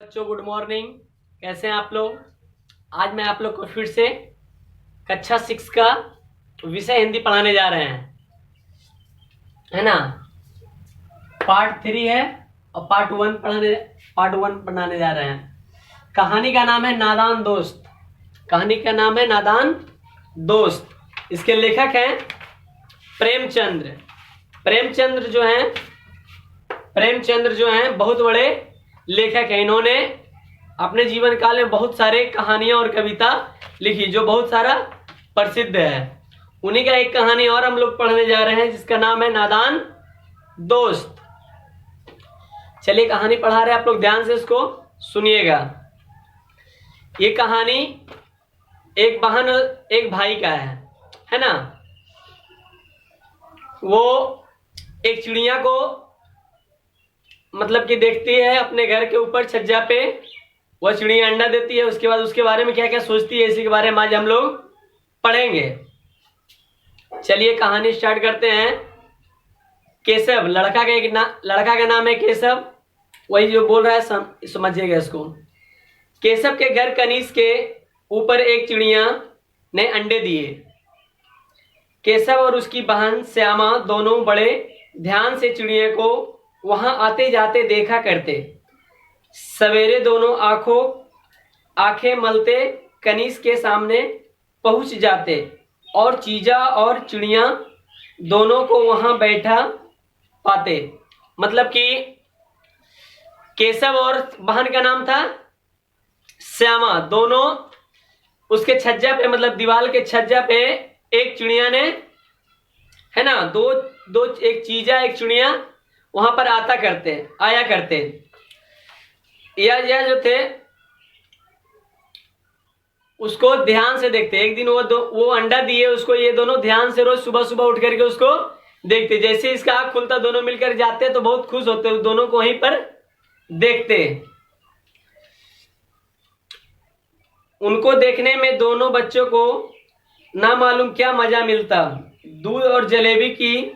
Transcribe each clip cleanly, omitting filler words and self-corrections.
बच्चों good morning. कैसे हैं आप लोग। आज मैं आप लोग को फिर से कक्षा 6 का विषय हिंदी पढ़ाने जा रहे हैं, है ना। पार्ट 3 है और पार्ट 1 पढ़ाने जा रहे हैं। कहानी का नाम है नादान दोस्त। कहानी का नाम है नादान दोस्त। इसके लेखक हैं प्रेमचंद्र। प्रेमचंद्र जो हैं बहुत बड़े लेखक हैं। इन्होंने अपने जीवन काल में बहुत सारे कहानियां और कविता लिखी जो बहुत सारा प्रसिद्ध है। उन्हीं का एक कहानी और हम लोग पढ़ने जा रहे हैं जिसका नाम है नादान दोस्त। चलिए कहानी पढ़ा रहे हैं, आप लोग ध्यान से इसको सुनिएगा। ये कहानी एक बहन एक भाई का है ना। वो एक चिड़िया को मतलब कि देखती है अपने घर के ऊपर छज्जा पे। वह चिड़िया अंडा देती है। उसके बाद उसके बारे में क्या क्या सोचती है इसी के बारे में आज हम लोग पढ़ेंगे। चलिए कहानी स्टार्ट करते हैं। केशव लड़का का नाम है केशव। वही जो बोल रहा है समझिएगा इसको। केशव के घर कनीज के ऊपर एक चिड़िया ने अंडे दिए। केशव और उसकी बहन श्यामा दोनों बड़े ध्यान से चिड़िया को वहां आते जाते देखा करते। सवेरे दोनों आंखें मलते कनीज के सामने पहुंच जाते और चीजा और चिड़िया दोनों को वहां बैठा पाते। मतलब कि केशव और बहन का नाम था श्यामा। दोनों उसके छज्जा पे मतलब दीवार के छज्जा पे एक चिड़िया ने, है ना, दो एक चीजा एक चिड़िया वहां पर आया करते। यह जो थे उसको ध्यान से देखते। एक दिन वो अंडा दिए उसको, ये दोनों ध्यान से रोज सुबह सुबह उठ करके उसको देखते। जैसे इसका आँख खुलता दोनों मिलकर जाते तो बहुत खुश होते, दोनों को वहीं पर देखते। उनको देखने में दोनों बच्चों को ना मालूम क्या मजा मिलता। दूध और जलेबी की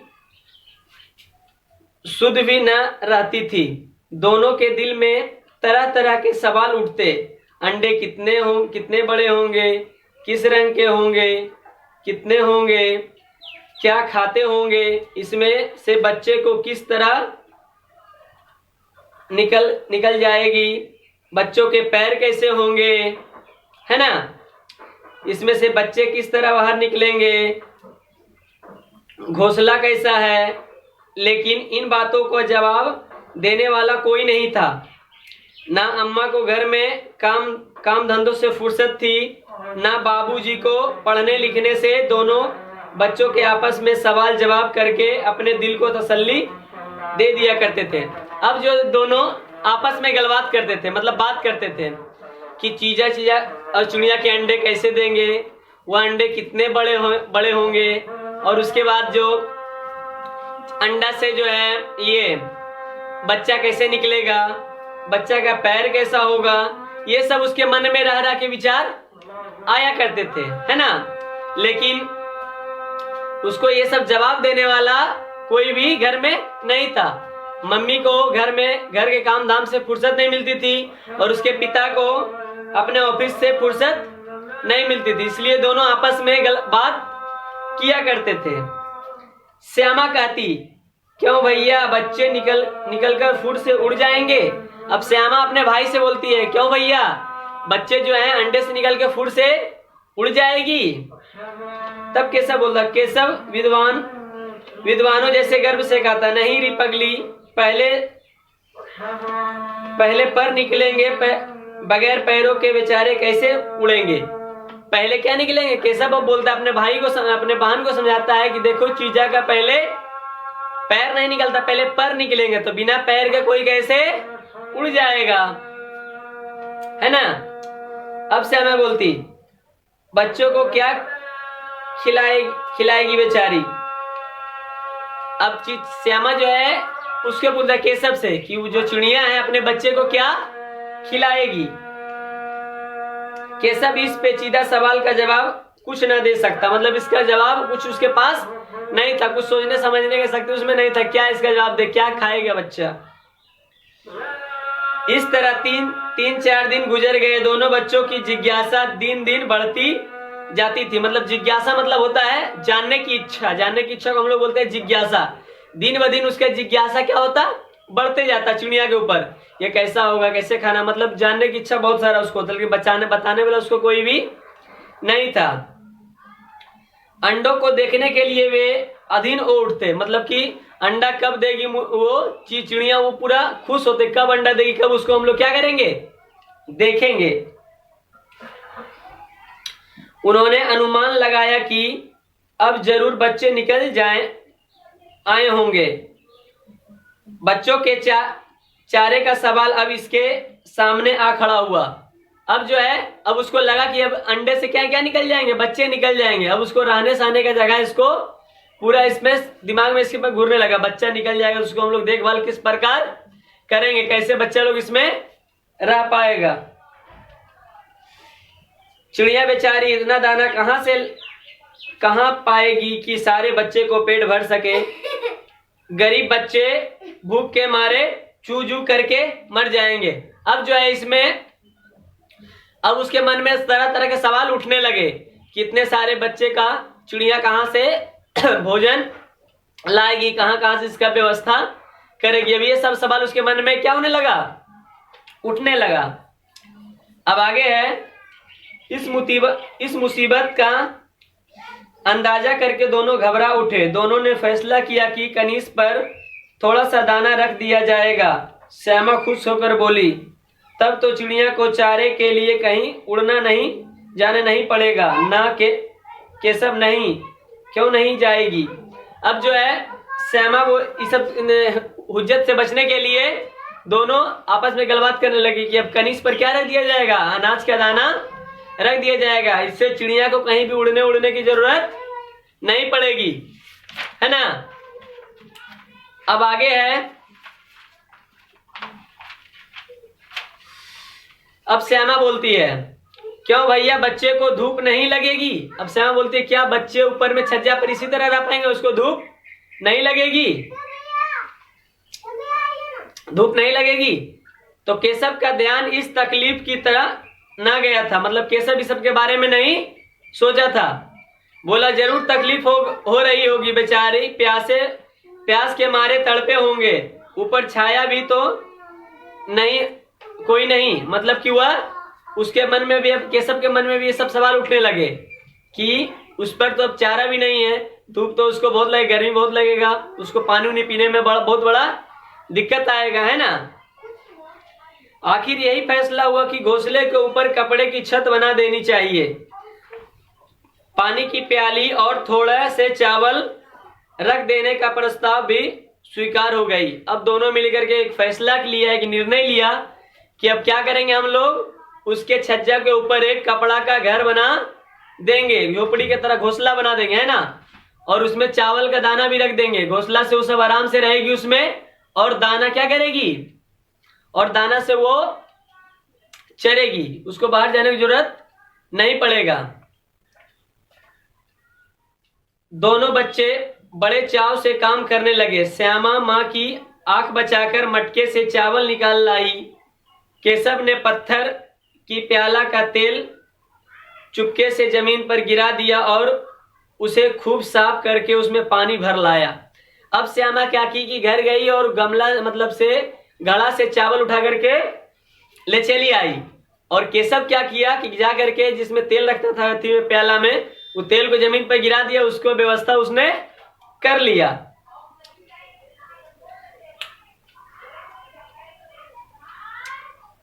सुध भी न रहती थी। दोनों के दिल में तरह तरह के सवाल उठते। अंडे कितने बड़े होंगे, किस रंग के होंगे, कितने होंगे, क्या खाते होंगे, इसमें से बच्चे को किस तरह निकल जाएगी, बच्चों के पैर कैसे होंगे, है ना, इसमें से बच्चे किस तरह बाहर निकलेंगे, घोंसला कैसा है। लेकिन इन बातों को जवाब देने वाला कोई नहीं था। ना अम्मा को घर में काम धंधों से फुर्सत थी, ना बाबूजी को पढ़ने लिखने से। दोनों बच्चों के आपस में सवाल जवाब करके अपने दिल को तसल्ली दे दिया करते थे। अब जो दोनों आपस में गलबात करते थे मतलब बात करते थे कि चीजा और चिड़िया के अंडे कैसे देंगे, वह अंडे कितने बड़े होंगे, और उसके बाद जो अंडा से जो है ये बच्चा कैसे निकलेगा, बच्चा का पैर कैसा होगा, ये सब उसके मन में रह के विचार आया करते थे, है ना। लेकिन उसको ये सब जवाब देने वाला कोई भी घर में नहीं था। मम्मी को घर के काम धाम से फुर्सत नहीं मिलती थी और उसके पिता को अपने ऑफिस से फुर्सत नहीं मिलती थी, इसलिए दोनों आपस में बात किया करते थे। श्यामा कहती, क्यों भैया बच्चे निकल कर फुट से उड़ जाएंगे। अब श्यामा अपने भाई से बोलती है, क्यों भैया बच्चे जो हैं अंडे से निकल के फुट से उड़ जाएगी। तब केशव बोलता, केशव विद्वानों जैसे गर्व से कहता, नहीं री पगली, पहले पर निकलेंगे, बगैर पैरों के बेचारे कैसे उड़ेंगे। पहले क्या निकलेंगे। केशव अब बोलता है अपने बहन को समझाता है कि देखो चीजा का पहले पैर नहीं निकलता, पहले पर निकलेंगे, तो बिना पैर के कोई कैसे उड़ जाएगा, है ना। अब श्यामा बोलती, बच्चों को क्या खिलाएगी बेचारी। अब श्यामा जो है उसके पूछता केशव से कि वो जो चिड़िया है अपने बच्चे को क्या खिलाएगी। केशव इस पेचीदा सवाल का जवाब कुछ न दे सकता, मतलब इसका जवाब कुछ उसके पास नहीं था, कुछ सोचने समझने की शक्ति उसमें नहीं था। क्या इसका जवाब दे, क्या खाएगा बच्चा। इस तरह तीन चार दिन गुजर गए। दोनों बच्चों की जिज्ञासा दिन दिन बढ़ती जाती थी। मतलब जिज्ञासा मतलब होता है जानने की इच्छा। जानने की इच्छा को हम लोग बोलते हैं जिज्ञासा। दिन ब दिन उसका जिज्ञासा क्या होता, बढ़ते जाता चिड़िया के ऊपर। ये कैसा होगा, कैसे खाना, मतलब जानने की इच्छा बहुत सारा उसको होता, लेकिन बताने वाला उसको कोई भी नहीं था। अंडों को देखने के लिए वे अधीन हो उठते। मतलब कि अंडा कब देगी वो चिड़िया, वो पूरा खुश होते कब अंडा देगी, कब उसको हम लोग क्या करेंगे, देखेंगे। उन्होंने अनुमान लगाया कि अब जरूर बच्चे निकल आए होंगे। बच्चों के चारे का सवाल अब इसके सामने आ खड़ा हुआ। अब जो है, अब उसको लगा कि अब अंडे से क्या क्या निकल जाएंगे, बच्चे निकल जाएंगे। अब उसको रहने सहने का जगह इसको पूरा इसमें दिमाग में इसके पर घूरने लगा, बच्चा निकल जाएगा, उसको हम लोग देखभाल किस प्रकार करेंगे, कैसे बच्चा लोग इसमें रह पाएगा। चिड़िया बेचारी इतना दाना कहां पाएगी कि सारे बच्चे को पेट भर सके। गरीब बच्चे भूख के मारे चू चू करके मर जाएंगे। अब जो है इसमें, अब उसके मन में तरह तरह के सवाल उठने लगे कि इतने सारे बच्चे का चिड़िया कहां से भोजन लाएगी, कहां से इसका व्यवस्था करेगी। अब ये सब सवाल उसके मन में क्या होने लगा, उठने लगा। अब आगे है, इस मुसीबत का अंदाजा करके दोनों घबरा उठे। दोनों ने फैसला किया कि कनीज पर थोड़ा सा दाना रख दिया जाएगा। श्यामा खुश होकर बोली, तब तो चिड़िया को चारे के लिए कहीं उड़ना नहीं जाने नहीं पड़ेगा ना। केशव नहीं, क्यों नहीं जाएगी। अब जो है श्यामा वो इस सब हुज्जत से बचने के लिए दोनों आपस में गलबात करने लगी कि अब कनीज पर क्या रख दिया जाएगा, अनाज का दाना रख दिया जाएगा। इससे चिड़िया को कहीं भी उड़ने की जरूरत नहीं पड़ेगी, है ना। अब आगे है, अब श्यामा बोलती है, क्यों भैया बच्चे को धूप नहीं लगेगी। अब श्यामा बोलती है, क्या बच्चे ऊपर में छज्जा पर इसी तरह रह पाएंगे, उसको धूप नहीं लगेगी, धूप नहीं लगेगी। तो केशव का ध्यान इस तकलीफ की तरह ना गया था। मतलब केशव इस सब के बारे में नहीं सोचा था। बोला, जरूर तकलीफ हो रही होगी, बेचारी प्यास के मारे तड़पे होंगे। ऊपर छाया भी तो नहीं, कोई नहीं। मतलब कि वह उसके मन में भी, अब केशव के मन में भी ये सब सवाल उठने लगे कि उस पर तो अब चारा भी नहीं है, धूप तो उसको बहुत लगेगा, गर्मी बहुत लगेगा, उसको पानी पीने में बहुत बड़ा दिक्कत आएगा, है ना। आखिर यही फैसला हुआ कि घोंसले के ऊपर कपड़े की छत बना देनी चाहिए। पानी की प्याली और थोड़ा से चावल रख देने का प्रस्ताव भी स्वीकार हो गई। अब दोनों मिलकर के एक फैसला लिया, एक निर्णय लिया कि अब क्या करेंगे, हम लोग उसके छज्जा के ऊपर एक कपड़ा का घर बना देंगे, झोपड़ी की तरह घोंसला बना देंगे, है ना। और उसमें चावल का दाना भी रख देंगे। घोंसला से वो सब आराम से रहेगी उसमें, और दाना क्या करेगी, और दाना से वो चरेगी, उसको बाहर जाने की जरूरत नहीं पड़ेगा। दोनों बच्चे बड़े चाव से काम करने लगे। श्यामा माँ की आंख बचाकर मटके से चावल निकाल लाई। केशव ने पत्थर की प्याला का तेल चुपके से जमीन पर गिरा दिया और उसे खूब साफ करके उसमें पानी भर लाया। अब श्यामा क्या की कि घर गई और गमला मतलब से घड़ा से चावल उठा करके ले चली आई। और केशव क्या किया कि जा करके जिसमें तेल रखता था प्याला में, वो तेल को जमीन पर गिरा दिया, उसको व्यवस्था उसने कर लिया।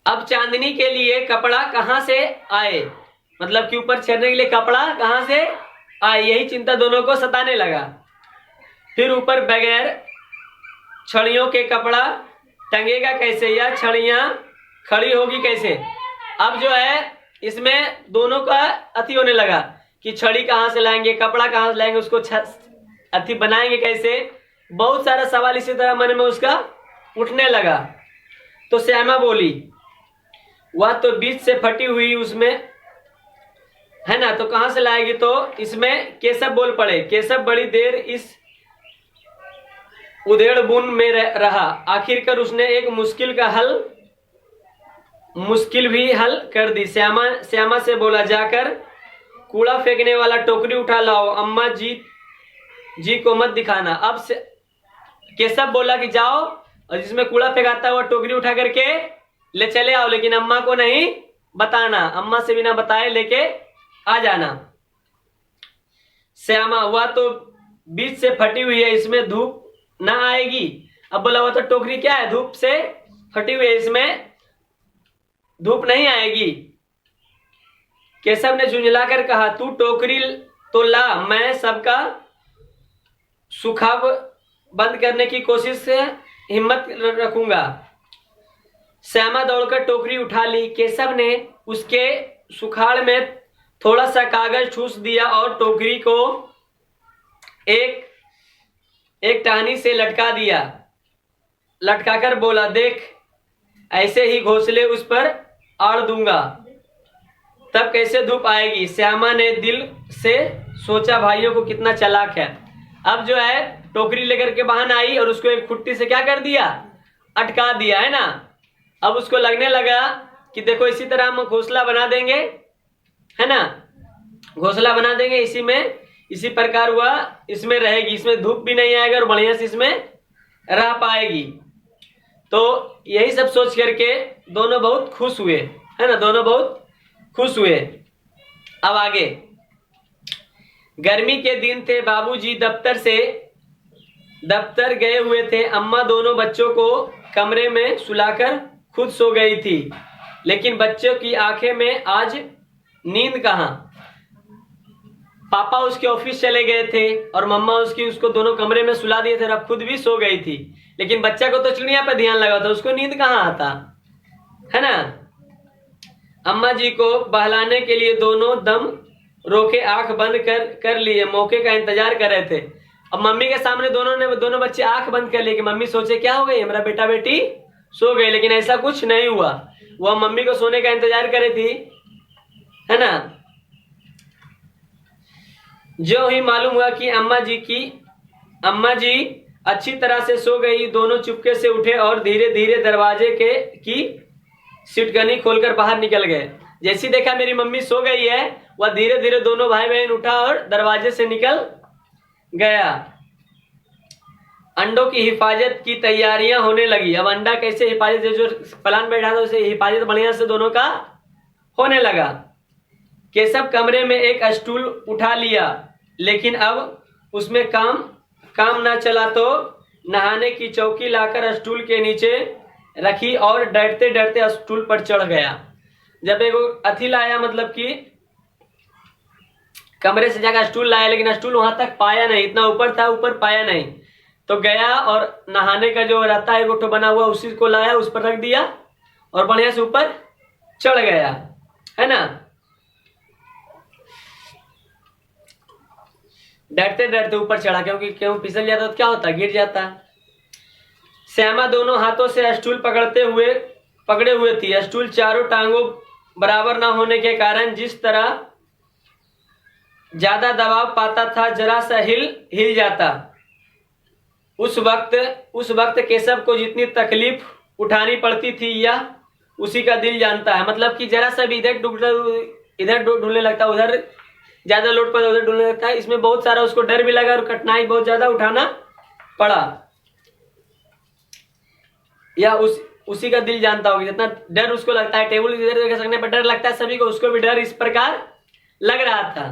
अब चांदनी के लिए कपड़ा कहां से आए, मतलब कि ऊपर चढ़ने के लिए कपड़ा कहां से आए, यही चिंता दोनों को सताने लगा। फिर ऊपर बगैर छड़ियों के कपड़ा टंगेगा कैसे, या छड़ियां खड़ी होगी कैसे। अब जो है इसमें दोनों का अति होने लगा कि छड़ी कहां से लाएंगे, कपड़ा कहां से लाएंगे, उसको अति बनाएंगे कैसे। बहुत सारा सवाल इसी तरह मन में उसका उठने लगा। तो श्यामा बोली, वह तो बीच से फटी हुई उसमें है ना, तो कहां से लाएगी। तो इसमें केशव बोल पड़े। केशव बड़ी देर इस उधेड़ बुन में रहा। आखिरकार उसने एक मुश्किल का हल मुश्किल भी हल कर दी। श्यामा से बोला, जाकर कूड़ा फेंकने वाला टोकरी उठा लाओ, अम्मा जी को मत दिखाना। अब केशव बोला कि जाओ और जिसमें कूड़ा फेंकाता हुआ टोकरी उठा करके ले चले आओ, लेकिन अम्मा को नहीं बताना, अम्मा से बिना बताए लेके आ जाना। श्यामा, हुआ तो बीच से फटी हुई है, इसमें धूप ना आएगी। अब बोला, हुआ तो टोकरी क्या है, धूप से फटी हुई है, इसमें धूप नहीं आएगी। केशव ने झुंझलाकर कहा, तू टोकरी तो ला, मैं सबका सुखाव बंद करने की कोशिश से हिम्मत रखूंगा। श्यामा दौड़कर टोकरी उठा ली। केशव ने उसके सुखाड़ में थोड़ा सा कागज ठूस दिया और टोकरी को एक टहनी से लटका दिया। लटकाकर बोला, देख ऐसे ही घोंसले उस पर आड़ दूंगा, तब कैसे धूप आएगी। श्यामा ने दिल से सोचा, भाइयों को कितना चालाक है। अब जो है टोकरी लेकर के बहन आई और उसको एक खुट्टी से क्या कर दिया, अटका दिया, है ना। अब उसको लगने लगा कि देखो इसी तरह हम घोंसला बना देंगे, है ना, घोंसला बना देंगे, इसी प्रकार हुआ, इसमें रहेगी, इसमें धूप भी नहीं आएगा और बढ़िया से इसमें रह पाएगी। तो यही सब सोच करके दोनों बहुत खुश हुए, है ना, दोनों बहुत खुश हुए। अब आगे, गर्मी के दिन थे, बाबूजी दफ्तर गए हुए थे। अम्मा दोनों बच्चों को कमरे में सुलाकर खुद सो गई थी, लेकिन बच्चों की आंखें में आज नींद कहाँ। पापा उसके ऑफिस चले गए थे और मम्मा उसको दोनों कमरे में सुला दिए थे और अब खुद भी सो गई थी, लेकिन बच्चा को तो चिड़िया पर ध्यान लगा था, उसको नींद कहाँ आता, है ना। अम्मा जी को बहलाने के लिए दोनों दम रोके आंख बंद कर लिए, मौके का इंतजार कर रहे थे। अब मम्मी के सामने दोनों बच्चे आंख बंद कर लिए कि मम्मी सोचे क्या हो गई, हमारा बेटा बेटी सो गए, लेकिन ऐसा कुछ नहीं हुआ। वह मम्मी को सोने का इंतजार कर रही थी, है ना। जो ही मालूम हुआ कि अम्मा जी अच्छी तरह से सो गई, दोनों चुपके से उठे और धीरे धीरे दरवाजे की सिटकनी खोलकर बाहर निकल गए। जैसी देखा मेरी मम्मी सो गई है, वह धीरे धीरे दोनों भाई बहन उठा और दरवाजे से निकल गया। अंडों की हिफाजत की तैयारियां होने लगी। अब अंडा कैसे हिफाजत, जो प्लान बैठा था उसे हिफाजत बढ़िया से दोनों का होने लगा। केशव कमरे में एक स्टूल उठा लिया, लेकिन अब उसमें काम ना चला तो नहाने की चौकी लाकर स्टूल के नीचे रखी और डरते डरते स्टूल पर चढ़ गया। जब एक अथी लाया, मतलब कि कमरे से जाकर स्टूल लाया, लेकिन स्टूल वहां तक पाया नहीं, इतना ऊपर था, ऊपर पाया नहीं, तो गया और नहाने का जो रहता है गोठो बना हुआ, उसी को लाया, उस पर रख दिया और बढ़िया से ऊपर चढ़ गया, है ना। डरते डरते ऊपर चढ़ा, क्योंकि क्यों फिसल जाता तो क्या होता, गिर जाता। श्यामा दोनों हाथों से स्टूल पकड़े हुए थी। स्टूल चारों टांगों बराबर ना होने के कारण जिस तरह ज्यादा दबाव पाता था, जरा सा हिल जाता। उस वक्त केशव को जितनी तकलीफ उठानी पड़ती थी यह उसी का दिल जानता है। मतलब कि जरा सा भी इधर ढूंढने लगता, उधर ज्यादा लोड पड़ा, उधर ढूंढने लगता है। इसमें बहुत सारा उसको डर भी लगा और कठिनाई बहुत ज्यादा उठाना पड़ा। या उसी का दिल जानता होगा, जितना डर उसको लगता है, टेबल इधर उधर खसकने पर डर लगता है सभी को, उसको भी डर इस प्रकार लग रहा था।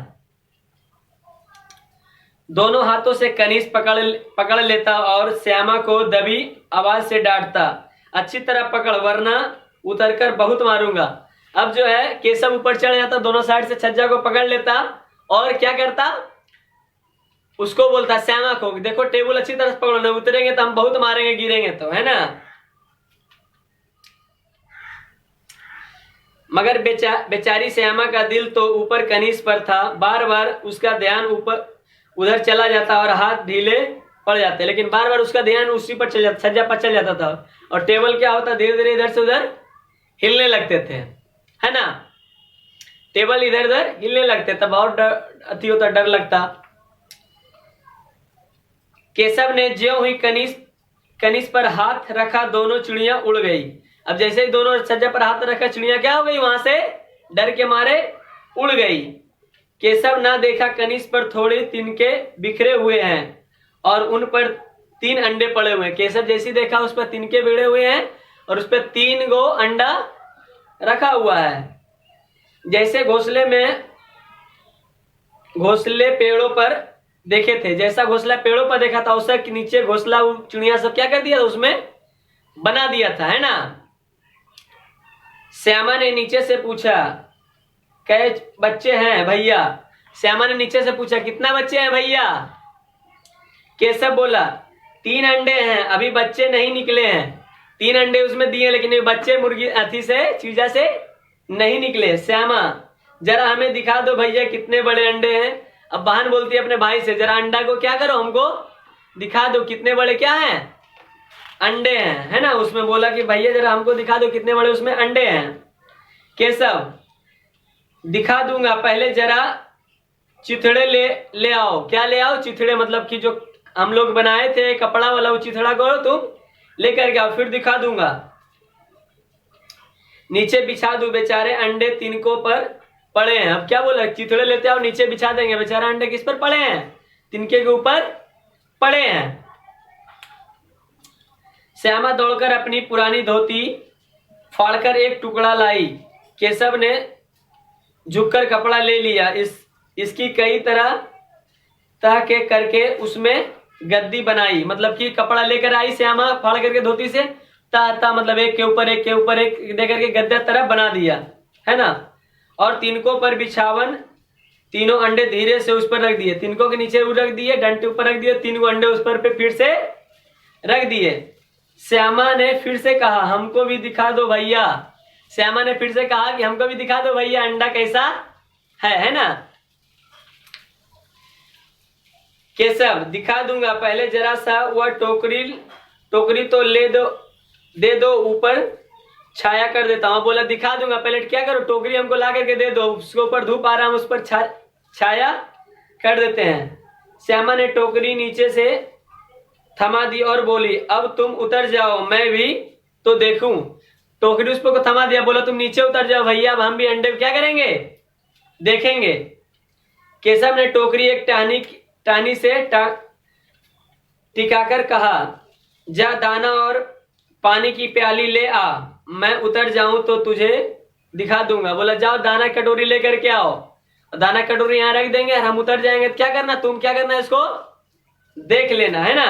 दोनों हाथों से कनीज पकड़ लेता और श्यामा को दबी आवाज से डांटता, अच्छी तरह पकड़ वरना उतरकर बहुत मारूंगा। अब जो है केशव ऊपर चढ़ जाता, दोनों साइड से छज्जा को पकड़ लेता और क्या करता, उसको बोलता श्यामा को, देखो टेबल अच्छी तरह से पकड़ो, न उतरेंगे तो हम बहुत मारेंगे, गिरेंगे तो, है ना। मगर बेचारी श्यामा का दिल तो ऊपर कनीज पर था। बार बार उसका ध्यान उधर चला जाता और हाथ ढीले पड़ जाते, लेकिन बार बार उसका ध्यान उसी पर चल जाता, छज्जा पर चल जाता था। और टेबल क्या होता, धीरे धीरे इधर से उधर हिलने लगते थे, है ना। टेबल इधर उधर हिलने लगते, तब और अति होता, डर लगता। केशव ने ज्यों ही कनीज पर हाथ रखा, दोनों चिड़िया उड़ गई। अब जैसे ही दोनों छज्जा पर हाथ रखा, चिड़िया क्या हो गई, वहां से डर के मारे उड़ गई। केशव ना देखा कनीज पर थोड़े तिनके बिखरे हुए हैं और उन पर 3 अंडे पड़े हुए हैं। केशव जैसे देखा उस पर तिनके बिड़े हुए हैं और उस पर 3 गो अंडा रखा हुआ है। जैसे घोंसले पेड़ों पर देखे थे, जैसा घोंसला पेड़ों पर देखा था उससे नीचे घोंसला चिड़िया सब क्या कर दिया था, उसमें बना दिया था, है ना। श्यामा ने नीचे से पूछा, कै बच्चे हैं भैया? श्यामा ने नीचे से पूछा, कितना बच्चे हैं भैया? केशव बोला, 3 अंडे हैं, अभी बच्चे नहीं निकले हैं। 3 अंडे उसमें दिए लेकिन बच्चे मुर्गी अथी से चूजा से नहीं निकले। श्यामा, जरा हमें दिखा दो भैया कितने बड़े अंडे हैं। अब बहन बोलती है अपने भाई से, जरा अंडा को क्या करो, हमको दिखा दो कितने बड़े क्या हैं, अंडे हैं, है ना। उसमें बोला कि भैया जरा हमको दिखा दो कितने बड़े उसमें अंडे हैं। केशव, दिखा दूंगा, पहले जरा चिथड़े ले आओ। क्या ले आओ? चिथड़े, मतलब कि जो हम लोग बनाए थे कपड़ा वाला, वो चिथड़ा को तुम लेकर के आओ, फिर दिखा दूंगा। नीचे बिछा दो, बेचारे अंडे तिनकों पर पड़े हैं। अब क्या बोला, चिथड़े लेते आओ, नीचे बिछा देंगे। बेचारा अंडे किस पर पड़े हैं? तिनके के ऊपर पड़े हैं। श्यामा दौड़कर अपनी पुरानी धोती फाड़कर एक टुकड़ा लाई। केशव ने झुककर कपड़ा ले लिया। इसकी कई तरह के करके उसमें गद्दी बनाई, मतलब कि कपड़ा लेकर आई श्यामा फाड़ करके धोती से, ता मतलब एक के ऊपर एक के ऊपर एक दे करके गद्दा तरह बना दिया, है ना। और तिनकों पर बिछावन, तीनों अंडे धीरे से उस पर रख दिए। तिनकों के नीचे रख दिए, डंटे ऊपर रख दिए, 3 अंडे उस पर पे फिर से रख दिए। श्यामा ने फिर से कहा, हमको भी दिखा दो भैया। श्यामा ने फिर से कहा कि हमको भी दिखा दो भैया अंडा कैसा है ना। केशव, दिखा दूंगा, पहले जरा सा वह टोकरी तो दे दो, ऊपर छाया कर देता हूँ। बोला दिखा दूंगा, पहले क्या करो, टोकरी हमको ला करके दे दो, उसके ऊपर धूप आ रहा है, उस पर छाया कर देते हैं। श्यामा ने टोकरी नीचे से थमा दी और बोली, अब तुम उतर जाओ, मैं भी तो देखूं। टोकरी उस पर थमा दिया, बोला तुम नीचे उतर जाओ भैया, अब हम भी अंडे क्या करेंगे, देखेंगे। केशव ने टोकरी एक टहनी से टिकाकर कहा, जा दाना और पानी की प्याली ले आ, मैं उतर जाऊं तो तुझे दिखा दूंगा। बोला जाओ दाना कटोरी लेकर के आओ, दाना कटोरी यहाँ रख देंगे और हम उतर जाएंगे। क्या करना, तुम क्या करना, इसको देख लेना, है ना,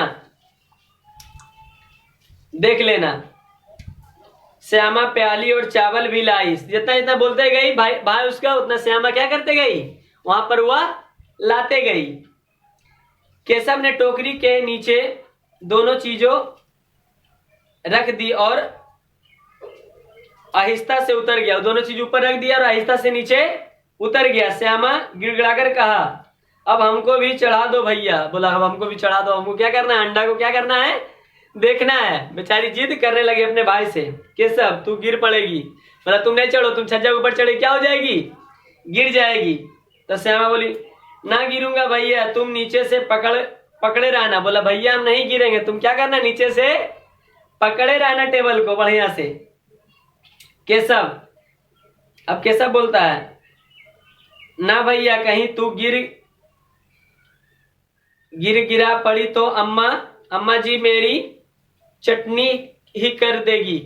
देख लेना। श्यामा प्याली और चावल भी लाई। जितना जितना बोलते गई भाई उसका, उतना श्यामा क्या करते गई, वहां पर वह लाते गई। केशव ने टोकरी के नीचे दोनों चीजों रख दी और आहिस्ता से उतर गया। दोनों चीज ऊपर रख दिया और आहिस्ता से नीचे उतर गया। श्यामा गिड़गिड़ाकर कहा, अब हमको भी चढ़ा दो भैया। बोला अब हमको भी चढ़ा दो, हमको क्या करना है, अंडा को क्या करना है, देखना है। बेचारी जिद करने लगी अपने भाई से, केशव तू गिर पड़ेगी। बोला तुम नहीं चढ़ो, तुम छज्जा ऊपर चढ़े क्या हो जाएगी, गिर जाएगी। तो श्यामा बोली ना गिरूंगा भैया, तुम नीचे से पकड़े रहना। बोला भैया हम नहीं गिरेंगे, तुम क्या करना, नीचे से पकड़े रहना टेबल को बढ़िया से। केशव, अब केशव बोलता है, ना भैया कहीं तू गिरा पड़ी तो अम्मा जी मेरी चटनी ही कर देगी।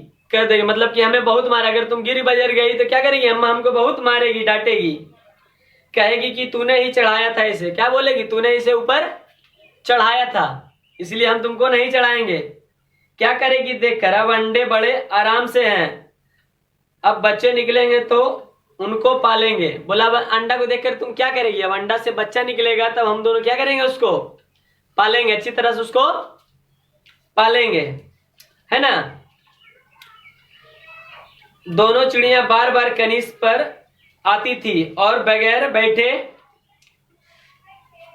मतलब कि हमें बहुत मारा, अगर तुम गिर बजर गई तो क्या करेगी अम्मा, हमको बहुत मारेगी, डांटेगी, कहेगी कि तूने ही चढ़ाया था इसे। क्या बोलेगी, तूने इसे ऊपर चढ़ाया था इसलिए हम तुमको नहीं चढ़ाएंगे। क्या करेगी देख कर, अब अंडे बड़े आराम से हैं, अब बच्चे निकलेंगे तो उनको पालेंगे। बोला अंडा को देखकर तुम क्या करेगी, अब अंडा से बच्चा निकलेगा तब हम दोनों क्या करेंगे, उसको पालेंगे, अच्छी तरह से उसको पालेंगे, है ना। दोनों चिड़िया बार बार कनीज पर आती थी और बगैर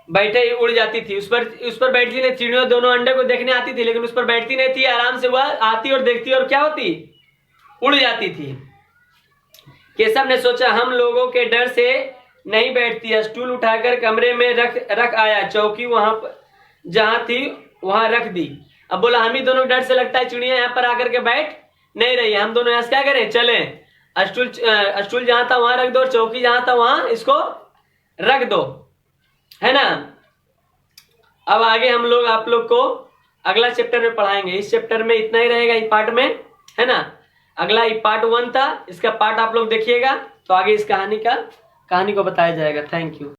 बैठे ही उड़ जाती थी। उस पर बैठती नहीं, चिड़िया दोनों अंडे को देखने आती थी लेकिन उस पर बैठती नहीं थी, आराम से वह आती और देखती और क्या होती, उड़ जाती थी। केशव ने सोचा हम लोगों के डर से नहीं बैठती, स्टूल उठाकर कमरे में रख आया, चौकी वहां जहां थी वहां रख दी। अब बोला हम ही दोनों डर से लगता है चिड़िया यहाँ पर आकर के बैठ नहीं रही है। हम दोनों यहाँ से क्या करें, चले, स्टूल जहां था वहां रख दो और चौकी जहां था वहां इसको रख दो, है ना। अब आगे हम लोग आप लोग को अगला चैप्टर में पढ़ाएंगे। इस चैप्टर में इतना ही रहेगा, इस पार्ट में, है ना। अगला ये पार्ट 1 था, इसका पार्ट आप लोग देखिएगा तो आगे इस कहानी को बताया जाएगा। Thank you.